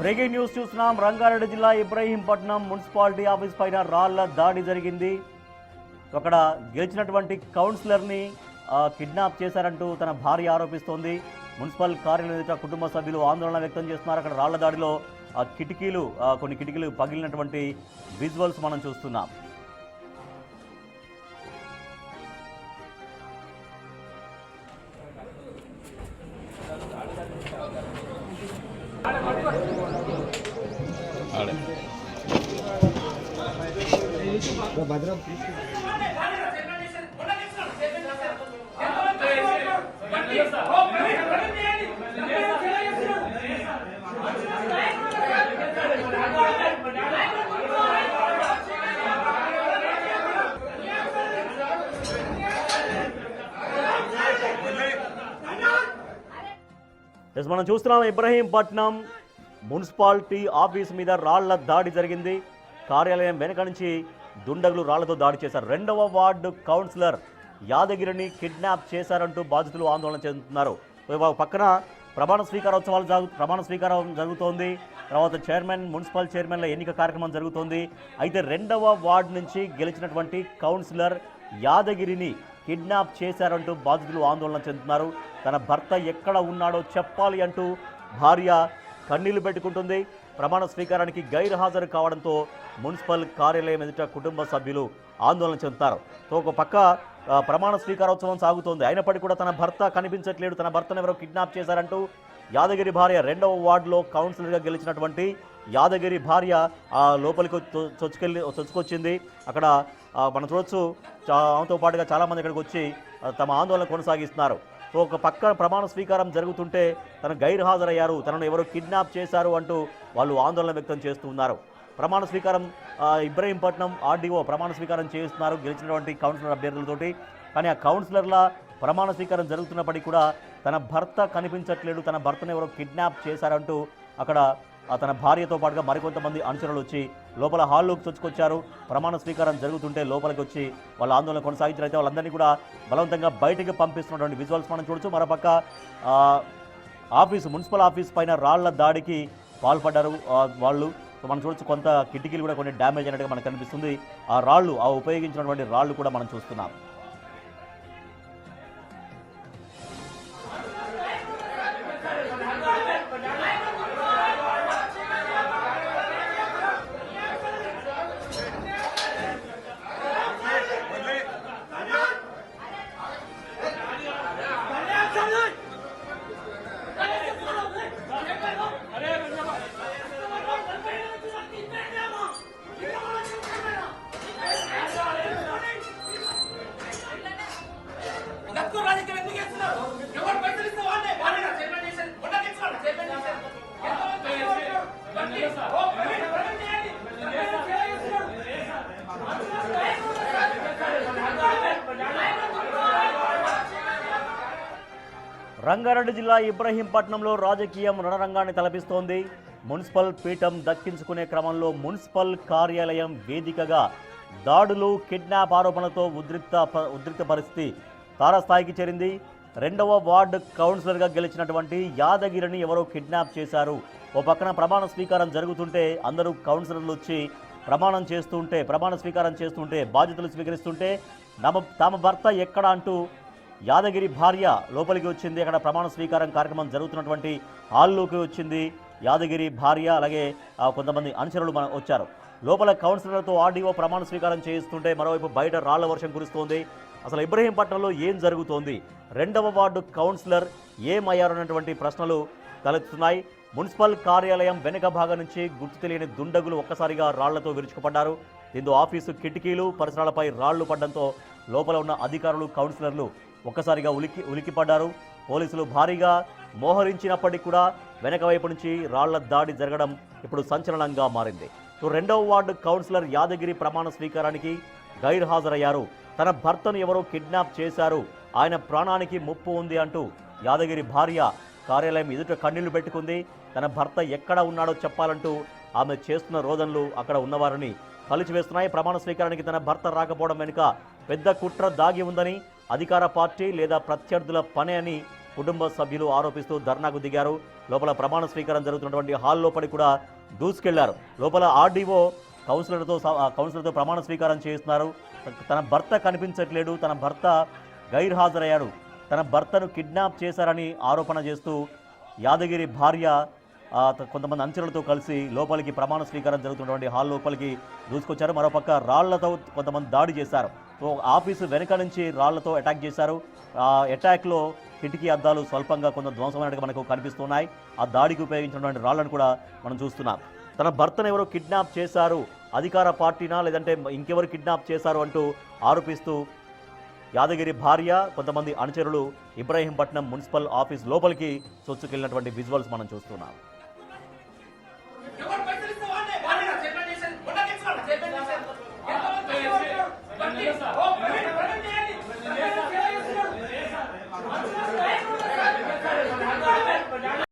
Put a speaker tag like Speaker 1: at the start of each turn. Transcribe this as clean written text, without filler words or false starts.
Speaker 1: Breaking news చూస్తున్నాం. రంగారెడ్డి జిల్లా Ibrahimpatnam municipality office పైన రాళ్ల దాడి జరిగింది. అక్కడ గెలిచినటువంటి కౌన్సిలర్ని కిడ్నాప్ చేశారంటూ తన భార్య ఆరోపిస్తోంది. మున్సిపల్ కార్యాలయం ఎదుట కుటుంబ సభ్యులు ఆందోళన వ్యక్తం చేస్తున్నారు. అక్కడ రాళ్ల దాడిలో కొన్ని కిటికీలు పగిలినటువంటి విజువల్స్ మనం చూస్తున్నాం.
Speaker 2: భద్రం
Speaker 1: మనం చూస్తున్నాం ఇబ్రహీంపట్నం మున్సిపాలిటీ ఆఫీస్ మీద రాళ్ల దాడి జరిగింది. కార్యాలయం వెనుక నుంచి దుండగులు రాళ్లతో దాడి చేశారు. 2వ వార్డు కౌన్సిలర్ యాదగిరిని కిడ్నాప్ చేశారంటూ బాధితులు ఆందోళన చెందుతున్నారు. పక్కన ప్రమాణ స్వీకారం జరుగుతోంది. తర్వాత మున్సిపల్ చైర్మన్ల ఎన్నిక కార్యక్రమం జరుగుతోంది. అయితే 2వ వార్డు నుంచి గెలిచినటువంటి కౌన్సిలర్ యాదగిరిని కిడ్నాప్ చేశారంటూ బాధితులు ఆందోళన చెందుతున్నారు. తన భర్త ఎక్కడ ఉన్నాడో చెప్పాలి అంటూ భార్య కన్నీళ్లు పెట్టుకుంటుంది. ప్రమాణ స్వీకారానికి గైర్హాజరు కావడంతో మున్సిపల్ కార్యాలయం ఎదుట కుటుంబ సభ్యులు ఆందోళన చెందుతారు. ఒక పక్క ప్రమాణ స్వీకారోత్సవం సాగుతోంది. అయినప్పటికీ కూడా తన భర్త కనిపించట్లేడు, తన భర్తను ఎవరో కిడ్నాప్ చేశారంటూ యాదగిరి భార్య 2వ వార్డులో కౌన్సిలర్గా గెలిచినటువంటి యాదగిరి భార్య లోపలికి చొచ్చుకొచ్చింది. అక్కడ మనం చూడొచ్చు, ఆమెతో పాటుగా చాలామంది ఇక్కడికి వచ్చి తమ ఆందోళన కొనసాగిస్తున్నారు. సో ఒక పక్క ప్రమాణ స్వీకారం జరుగుతుంటే తను గైర్హాజరయ్యారు, తనను ఎవరో కిడ్నాప్ చేశారు అంటూ వాళ్ళు ఆందోళన వ్యక్తం చేస్తూ ఉన్నారు. ప్రమాణ స్వీకారం ఇబ్రహీంపట్నం ఆర్డీఓ ప్రమాణ స్వీకారం చేస్తున్నారు గెలిచినటువంటి కౌన్సిలర్ అభ్యర్థులతోటి. కానీ ఆ కౌన్సిలర్ల ప్రమాణ స్వీకారం జరుగుతున్నప్పటికీ కూడా తన భర్త కనిపించట్లేడు, తన భర్తను ఎవరో కిడ్నాప్ చేశారంటూ అక్కడ తన భార్యతో పాటుగా మరికొంతమంది అనుచరులు వచ్చి లోపల హాల్లోకి చొచ్చుకొచ్చారు. ప్రమాణ స్వీకారం జరుగుతుంటే లోపలికి వచ్చి వాళ్ళ ఆందోళన కొనసాగించారైతే వాళ్ళందరినీ కూడా బలవంతంగా బయటికి పంపిస్తున్నటువంటి విజువల్స్ మనం చూడొచ్చు. మరోపక్క మున్సిపల్ ఆఫీస్ పైన రాళ్ల దాడికి పాల్పడ్డారు వాళ్ళు. మనం చూడొచ్చు, కొంత కిటికీలు కూడా కొన్ని డ్యామేజ్ అయినట్టుగా మనకు కనిపిస్తుంది. ఆ ఉపయోగించినటువంటి రాళ్లు కూడా మనం చూస్తున్నాం. రంగారెడ్డి జిల్లా ఇబ్రహీంపట్నంలో రాజకీయం రణరంగాన్ని తలపిస్తోంది. మున్సిపల్ పీఠం దక్కించుకునే క్రమంలో మున్సిపల్ కార్యాలయం వేదికగా దాడులు, కిడ్నాప్ ఆరోపణలతో ఉద్రిక్త పరిస్థితి తారస్థాయికి చేరింది. 2వ వార్డు కౌన్సిలర్గా గెలిచినటువంటి యాదగిరిని ఎవరో కిడ్నాప్ చేశారు. ఓ పక్కన ప్రమాణ స్వీకారం జరుగుతుంటే అందరూ కౌన్సిలర్లు వచ్చి ప్రమాణ స్వీకారం చేస్తుంటే బాధ్యతలు స్వీకరిస్తుంటే తమ భర్త ఎక్కడ అంటూ యాదగిరి భార్య లోపలికి వచ్చింది. అక్కడ ప్రమాణ స్వీకారం కార్యక్రమం జరుగుతున్నటువంటి హాల్లోకి వచ్చింది యాదగిరి భార్య. అలాగే కొంతమంది అనుచరులు వచ్చారు. లోపల కౌన్సిలర్లతో ఆర్డీఓ ప్రమాణ స్వీకారం చేయిస్తుంటే మరోవైపు బయట రాళ్ల వర్షం కురుస్తోంది. అసలు ఇబ్రహీంపట్నంలో ఏం జరుగుతోంది, 2వ వార్డు కౌన్సిలర్ ఏమయ్యారన్నటువంటి ప్రశ్నలు తలెత్తుతున్నాయి. మున్సిపల్ కార్యాలయం వెనుక భాగం నుంచి గుర్తు తెలియని దుండగులు ఒక్కసారిగా రాళ్లతో విరుచుకుపడ్డారు. దీంతో ఆఫీసు కిటికీలు, పరిసరాలపై రాళ్లు పడడంతో లోపల ఉన్న అధికారులు, కౌన్సిలర్లు ఒక్కసారిగా ఉలికిపడ్డారు. పోలీసులు భారీగా మోహరించినప్పటికీ కూడా వెనక వైపు నుంచి రాళ్ల దాడి జరగడం ఇప్పుడు సంచలనంగా మారింది. 2వ వార్డు కౌన్సిలర్ యాదగిరి ప్రమాణ స్వీకారానికి గైర్హాజరయ్యారు. తన భర్తను ఎవరో కిడ్నాప్ చేశారు, ఆయన ప్రాణానికి ముప్పు ఉంది అంటూ యాదగిరి భార్య కార్యాలయం ఎదుట కన్నీళ్లు పెట్టుకుంది. తన భర్త ఎక్కడ ఉన్నాడో చెప్పాలంటూ ఆమె చేస్తున్న రోదనలు అక్కడ ఉన్నవారిని కలిచివేస్తున్నాయి. ప్రమాణ స్వీకారానికి తన భర్త రాకపోవడం వెనుక పెద్ద కుట్ర దాగి ఉందని, అధికార పార్టీ లేదా ప్రత్యర్థుల పనే అని కుటుంబ సభ్యులు ఆరోపిస్తూ ధర్నాకు దిగారు. లోపల ప్రమాణ స్వీకారం జరుగుతున్నటువంటి హాల్ లోపలికి కూడా దూసుకెళ్లారు. లోపల ఆర్డీఓ కౌన్సిలర్తో ప్రమాణ స్వీకారం చేస్తున్నారు. తన భర్త కనిపించట్లేడు, తన భర్త గైర్హాజరయ్యాడు, తన భర్తను కిడ్నాప్ చేశారని ఆరోపణ చేస్తూ యాదగిరి భార్య కొంతమంది అనుచరులతో కలిసి లోపలికి ప్రమాణ స్వీకారం జరుగుతున్నటువంటి హాల్ లోపలికి దూసుకొచ్చారు. మరోపక్క రాళ్లతో కొంతమంది దాడి చేశారు. సో ఆఫీసు వెనుక నుంచి రాళ్లతో అటాక్ చేశారు. ఆ అటాక్లో కిటికీ అద్దాలు స్వల్పంగా కొంత ధ్వంసమైనట్టుగా మనకు కనిపిస్తున్నాయి. ఆ దాడికి ఉపయోగించినటువంటి రాళ్లను కూడా మనం చూస్తున్నాం. తన భర్తను ఎవరో కిడ్నాప్ చేశారు, అధికార పార్టీనా లేదంటే ఇంకెవరు కిడ్నాప్ చేశారు అంటూ ఆరోపిస్తూ యాదగిరి భార్య కొంతమంది అనుచరులు ఇబ్రహీంపట్నం మున్సిపల్ ఆఫీస్ లోపలికి చొచ్చుకెళ్ళినటువంటి విజువల్స్ మనం చూస్తున్నాం.